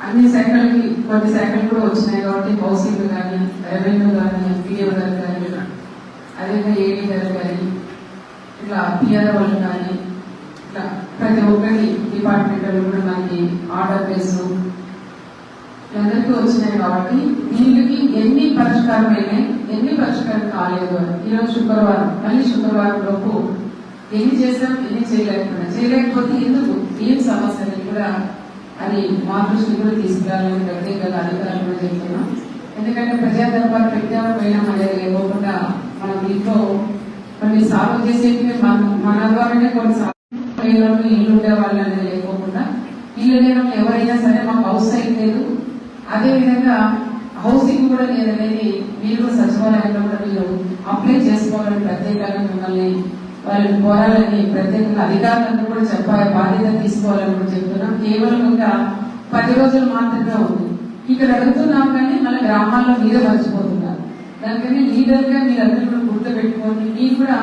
అన్ని శాఖలకి కొన్ని శాఖలు కూడా వచ్చినాయి కాబట్టి హౌసింగ్ కానీ రెవెన్యూ కానీ ఎంపీఏ గారు కానీ అదేవిధంగా ఏడీ గారు కానీ ఇట్లా పిఆర్ఓలు కానీ ఇట్లా ప్రతి ఒక్కరి డిపార్ట్మెంట్లో కూడా మనకి ఆర్డర్ బేస్ అందరికీ వచ్చినాయి కాబట్టి దీనికి ఎన్ని పరిష్కారం అయినాయి ఎన్ని పరిష్కారం కాలేదు అని ఈరోజు శుక్రవారం మళ్ళీ శుక్రవారం లోపు ఎన్ని చేసాం ఎన్ని చేయలేకపోతే ఎందుకు ఏం సమస్య అని కూడా అది మా దృష్టి కూడా తీసుకురావాలని ప్రత్యేకంగా అధికారులు కూడా చెప్తున్నాం. ఎందుకంటే ప్రజా దర్బార్ పెట్టామో పోయినా అనేది లేకోకుండా మనం దీంట్లో కొన్ని సాల్వ్ చేసేవి మన ద్వారానే కొన్ని ఇల్లు ఉండే వాళ్ళు అనేది లేకోకుండా ఇల్లు లేని ఎవరైనా సరే మాకు హౌస్ సైట్ లేదు, అదేవిధంగా హౌసింగ్ కూడా లేదనేది మీరు కూడా సచివాలయంలో కూడా మీరు అప్లై చేసుకోవాలని ప్రత్యేకంగా మిమ్మల్ని వాళ్ళని కోరాలని ప్రత్యేకంగా అధికారులందరూ కూడా చెప్పాలి, బాధ్యత తీసుకోవాలని కూడా చెప్తున్నాం. కేవలం ఇంకా 10 రోజులు మాత్రమే ఉంది. ఇక్కడ అడుగుతున్నాం కానీ మన గ్రామాల్లో మీరే మర్చిపోతున్నారు. దానికని లీడర్ గా మీరు అందరూ కూడా గుర్తు పెట్టుకోండి. మీరు కూడా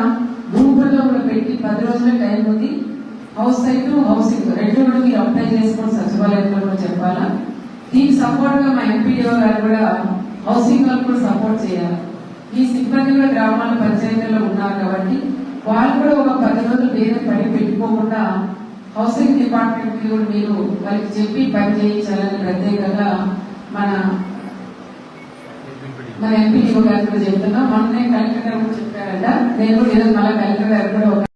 గ్రూపుల్లో కూడా పెట్టి 10 రోజుల టైం ఉంది. హౌస్ సైట్ హౌసింగ్ రెండు కూడా మీరు అప్లై చేసుకొని సచివాలయంలో కూడా చెప్పాలా. దీనికి సపోర్ట్ గా మా ఎంపీడీఓ గారు కూడా హౌసింగ్ వాళ్ళు కూడా సపోర్ట్ చేయాలి. ఈ సిబ్బంది కూడా గ్రామాల పంచాయతీల్లో ఉన్నారు కాబట్టి వాళ్ళు కూడా ఒక 10 రోజులు వేరే పని పెట్టుకోకుండా హౌసింగ్ డిపార్ట్మెంట్ కి కూడా మీరు వాళ్ళకి చెప్పి పని చేయించాలని ప్రత్యేకంగా మన ఎంపీడీఓ గారు కూడా చెప్తున్నాం. మొన్నే కలెక్టర్ గారు కూడా చెప్పారంట. నేను కూడా ఏదో మళ్ళీ కలెక్టర్ గారు కూడా